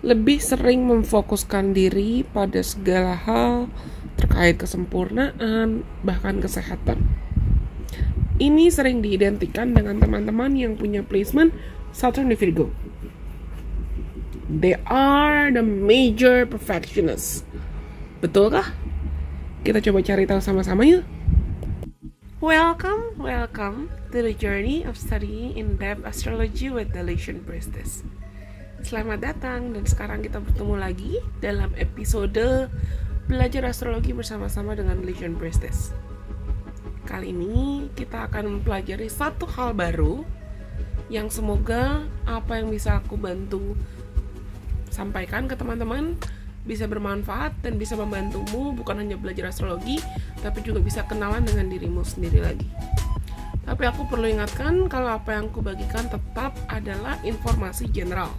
lebih sering memfokuskan diri pada segala hal terkait kesempurnaan, bahkan kesehatan. Ini sering diidentikan dengan teman-teman yang punya placement Saturn di Virgo. They are the major perfectionists. Betulkah? Kita coba cari tahu sama-sama yuk. Welcome to the journey of studying in-depth astrology with the Lesion Priestess. Selamat datang, dan sekarang kita bertemu lagi dalam episode belajar astrologi bersama-sama dengan Lesion Priestess. Kali ini kita akan mempelajari satu hal baru yang semoga apa yang bisa aku bantu sampaikan ke teman-teman bisa bermanfaat dan bisa membantumu bukan hanya belajar astrologi, tapi juga bisa kenalan dengan dirimu sendiri lagi. Tapi aku perlu ingatkan kalau apa yang aku bagikan tetap adalah informasi general,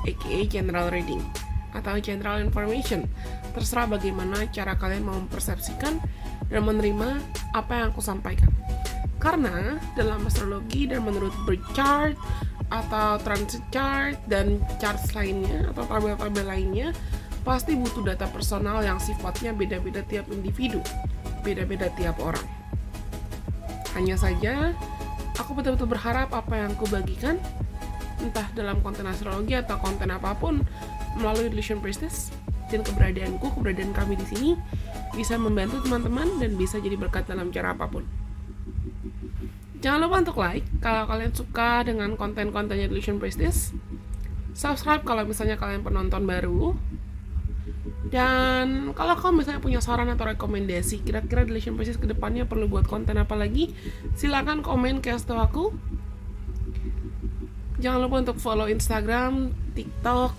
aka general reading atau general information. Terserah bagaimana cara kalian mau mempersepsikan dan menerima apa yang aku sampaikan. Karena dalam astrologi dan menurut birth chart atau transit chart dan charts lainnya atau tabel-tabel lainnya, pasti butuh data personal yang sifatnya beda-beda tiap individu, beda-beda tiap orang. Hanya saja, aku betul-betul berharap apa yang aku bagikan, entah dalam konten astrologi atau konten apapun, melalui Lesion Priestess dan keberadaan kami di sini, bisa membantu teman-teman dan bisa jadi berkat dalam cara apapun. Jangan lupa untuk like kalau kalian suka dengan konten-kontennya Lesion Priestess, subscribe kalau misalnya kalian penonton baru, dan kalau kamu misalnya punya saran atau rekomendasi kira-kira Lesion Priestess kedepannya perlu buat konten apa lagi, silakan komen kasih tahu aku. Jangan lupa untuk follow Instagram, TikTok,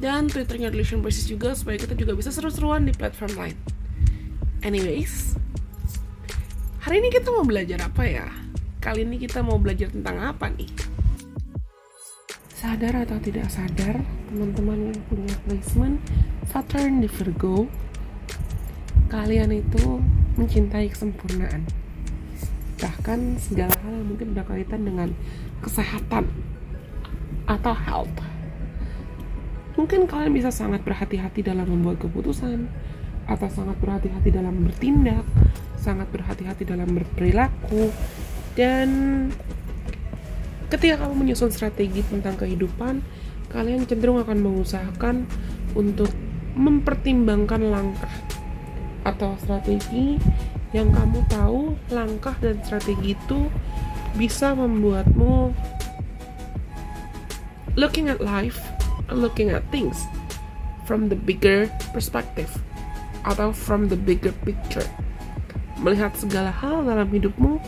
dan Twitternya Lesion Priestess juga, supaya kita juga bisa seru-seruan di platform lain. Anyways, hari ini kita mau belajar apa ya? Kali ini kita mau belajar tentang apa nih? Sadar atau tidak sadar, teman-teman yang punya placement Saturn di Virgo, kalian itu mencintai kesempurnaan. Bahkan segala hal yang mungkin berkaitan dengan kesehatan atau health. Mungkin kalian bisa sangat berhati-hati dalam membuat keputusan, atau sangat berhati-hati dalam bertindak, sangat berhati-hati dalam berperilaku, dan ketika kamu menyusun strategi tentang kehidupan, kalian cenderung akan mengusahakan untuk mempertimbangkan langkah atau strategi yang kamu tahu langkah dan strategi itu bisa membuatmu looking at life, looking at things from the bigger perspective atau from the bigger picture. Melihat segala hal dalam hidupmu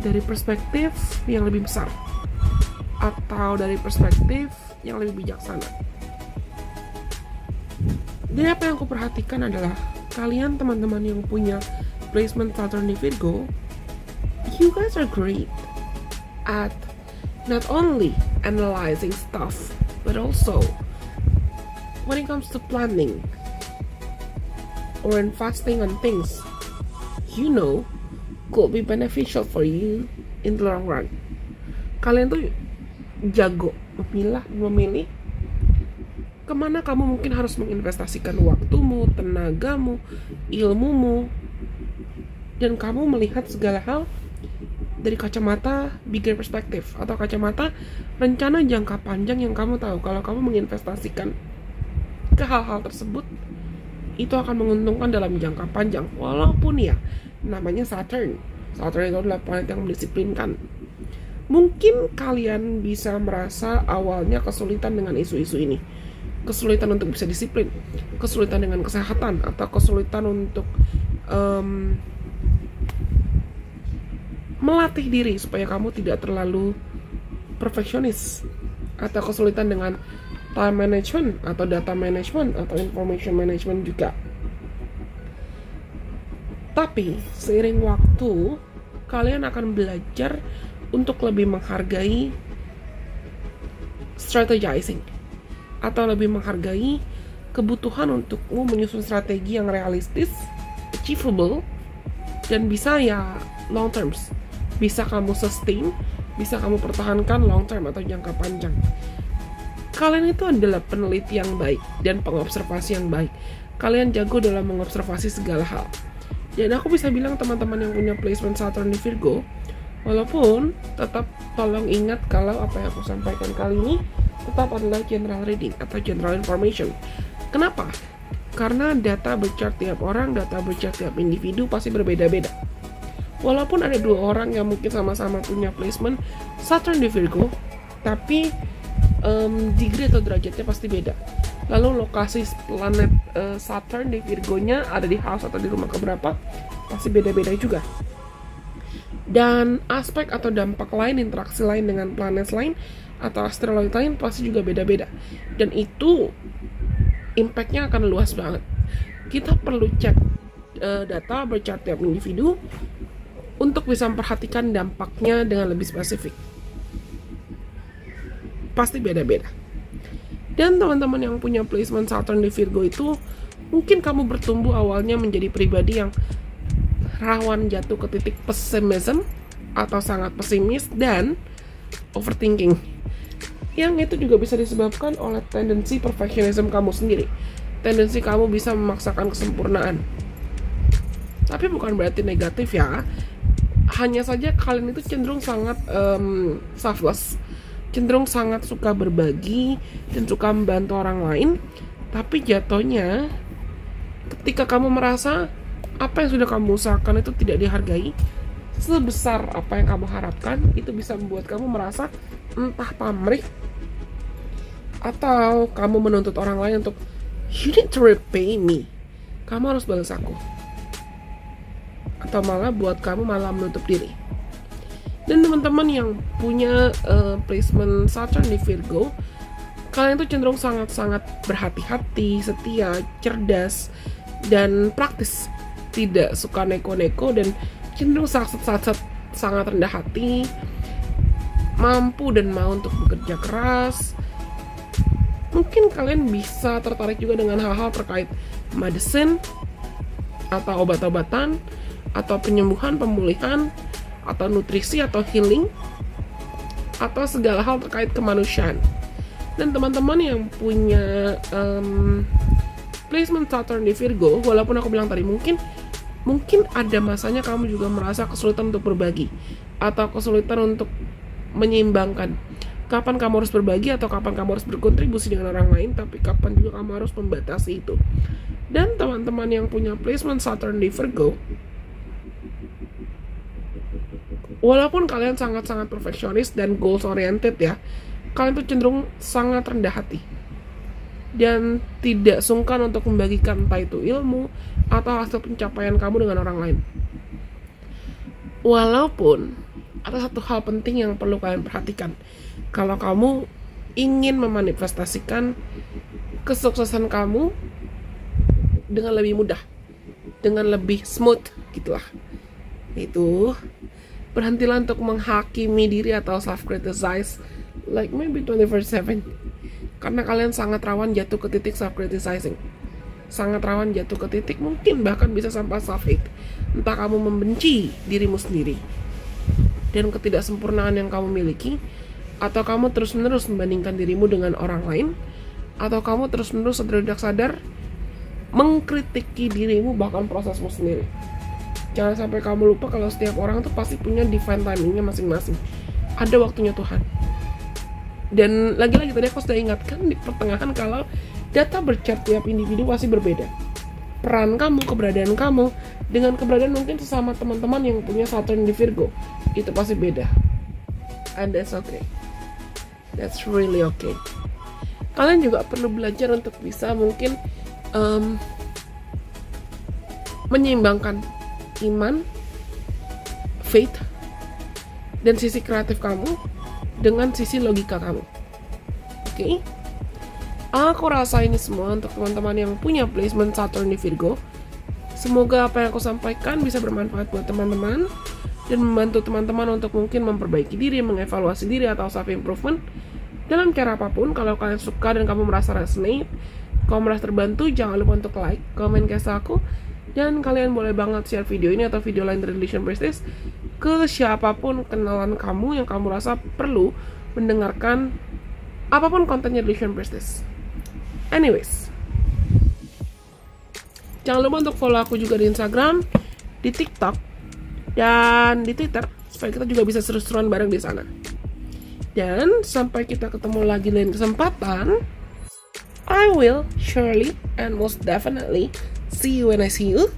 dari perspektif yang lebih besar atau dari perspektif yang lebih bijaksana. Dan apa yang aku perhatikan adalah kalian teman-teman yang punya placement Saturn di Virgo, you guys are great at not only analyzing stuff, but also when it comes to planning or investing on things you know could be beneficial for you in the long run. Kalian tuh jago memilih kemana kamu mungkin harus menginvestasikan waktumu, tenagamu, ilmumu, dan kamu melihat segala hal dari kacamata bigger perspective atau kacamata rencana jangka panjang yang kamu tahu kalau kamu menginvestasikan ke hal-hal tersebut itu akan menguntungkan dalam jangka panjang. Walaupun ya namanya Saturn itu adalah planet yang mendisiplinkan. Mungkin kalian bisa merasa awalnya kesulitan dengan isu-isu ini, kesulitan untuk bisa disiplin, kesulitan dengan kesehatan, atau kesulitan untuk melatih diri supaya kamu tidak terlalu perfeksionis, atau kesulitan dengan time management atau data management atau information management juga. Tapi seiring waktu kalian akan belajar untuk lebih menghargai strategizing atau lebih menghargai kebutuhan untukmu menyusun strategi yang realistis, achievable, dan bisa ya long terms, bisa kamu sustain, bisa kamu pertahankan long term atau jangka panjang. kalian itu adalah peneliti yang baik dan pengobservasi yang baik. Kalian jago dalam mengobservasi segala hal. Dan aku bisa bilang teman-teman yang punya placement Saturn di Virgo, walaupun tetap tolong ingat kalau apa yang aku sampaikan kali ini tetap adalah general reading atau general information. Kenapa? Karena data berchart tiap orang, data berchart tiap individu pasti berbeda-beda. Walaupun ada dua orang yang mungkin sama-sama punya placement Saturn di Virgo, tapi degree atau derajatnya pasti beda. Lalu lokasi planet Saturn di Virgo-nya ada di house atau di rumah keberapa pasti beda-beda juga. Dan aspek atau dampak lain, interaksi lain dengan planet lain atau asteroid lain pasti juga beda-beda. Dan itu impact-nya akan luas banget. Kita perlu cek data berchart tiap individu untuk bisa memperhatikan dampaknya dengan lebih spesifik. Pasti beda-beda. Dan teman-teman yang punya placement Saturn di Virgo itu, mungkin kamu bertumbuh awalnya menjadi pribadi yang rawan jatuh ke titik pesimism atau sangat pesimis dan overthinking. Yang itu juga bisa disebabkan oleh tendensi perfectionism kamu sendiri. Tendensi kamu bisa memaksakan kesempurnaan. Tapi bukan berarti negatif ya. Hanya saja kalian itu cenderung sangat selfless, cenderung sangat suka berbagi dan suka membantu orang lain. Tapi jatuhnya ketika kamu merasa apa yang sudah kamu usahakan itu tidak dihargai sebesar apa yang kamu harapkan, itu bisa membuat kamu merasa entah pamrih atau kamu menuntut orang lain untuk you need to repay me, kamu harus balas aku, atau malah buat kamu malah menutup diri. Dan teman-teman yang punya placement Saturn di Virgo, kalian tuh cenderung sangat-sangat berhati-hati, setia, cerdas, dan praktis. Tidak suka neko-neko dan cenderung sangat rendah hati, mampu dan mau untuk bekerja keras. Mungkin kalian bisa tertarik juga dengan hal-hal terkait medicine atau obat-obatan atau penyembuhan, pemulihan, atau nutrisi atau healing, atau segala hal terkait kemanusiaan. Dan teman-teman yang punya placement Saturn di Virgo, walaupun aku bilang tadi mungkin ada masanya kamu juga merasa kesulitan untuk berbagi atau kesulitan untuk menyeimbangkan kapan kamu harus berbagi atau kapan kamu harus berkontribusi dengan orang lain, tapi kapan juga kamu harus membatasi itu. Dan teman-teman yang punya placement Saturn di Virgo, walaupun kalian sangat-sangat perfeksionis dan goals oriented ya, kalian tuh cenderung sangat rendah hati dan tidak sungkan untuk membagikan entah itu ilmu atau hasil pencapaian kamu dengan orang lain. Walaupun ada satu hal penting yang perlu kalian perhatikan, kalau kamu ingin memanifestasikan kesuksesan kamu dengan lebih mudah, dengan lebih smooth gitulah, itu berhentilah untuk menghakimi diri atau self-criticize like maybe 24/7. Karena kalian sangat rawan jatuh ke titik self-criticizing, sangat rawan jatuh ke titik mungkin bahkan bisa sampai self-hate. Entah kamu membenci dirimu sendiri dan ketidaksempurnaan yang kamu miliki, atau kamu terus-menerus membandingkan dirimu dengan orang lain, atau kamu terus-menerus tidak sadar mengkritiki dirimu bahkan prosesmu sendiri. Jangan sampai kamu lupa kalau setiap orang tuh pasti punya divine timingnya masing-masing. Ada waktunya Tuhan. Dan lagi-lagi tadi aku sudah ingatkan di pertengahan kalau data berchart tiap individu pasti berbeda. Peran kamu, keberadaan kamu dengan keberadaan mungkin sesama teman-teman yang punya Saturn di Virgo, itu pasti beda. And that's okay. That's really okay. Kalian juga perlu belajar untuk bisa mungkin menyeimbangkan iman, faith, dan sisi kreatif kamu dengan sisi logika kamu. Oke? Aku rasa ini semua untuk teman-teman yang punya placement Saturn di Virgo. Semoga apa yang aku sampaikan bisa bermanfaat buat teman-teman dan membantu teman-teman untuk mungkin memperbaiki diri, mengevaluasi diri atau self-improvement dalam cara apapun. Kalau kalian suka dan kamu merasa resonate, kamu merasa terbantu, jangan lupa untuk like, komen kisah aku, dan kalian boleh banget share video ini atau video lain dari Delusion Priestess ke siapapun kenalan kamu yang kamu rasa perlu mendengarkan apapun kontennya Delusion Priestess. Anyways, jangan lupa untuk follow aku juga di Instagram, di TikTok, dan di Twitter, supaya kita juga bisa seru-seruan bareng di sana. Dan sampai kita ketemu lagi lain kesempatan, I will surely and most definitely see you when I see you.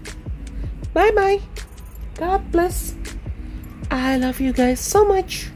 Bye bye. God bless. I love you guys so much.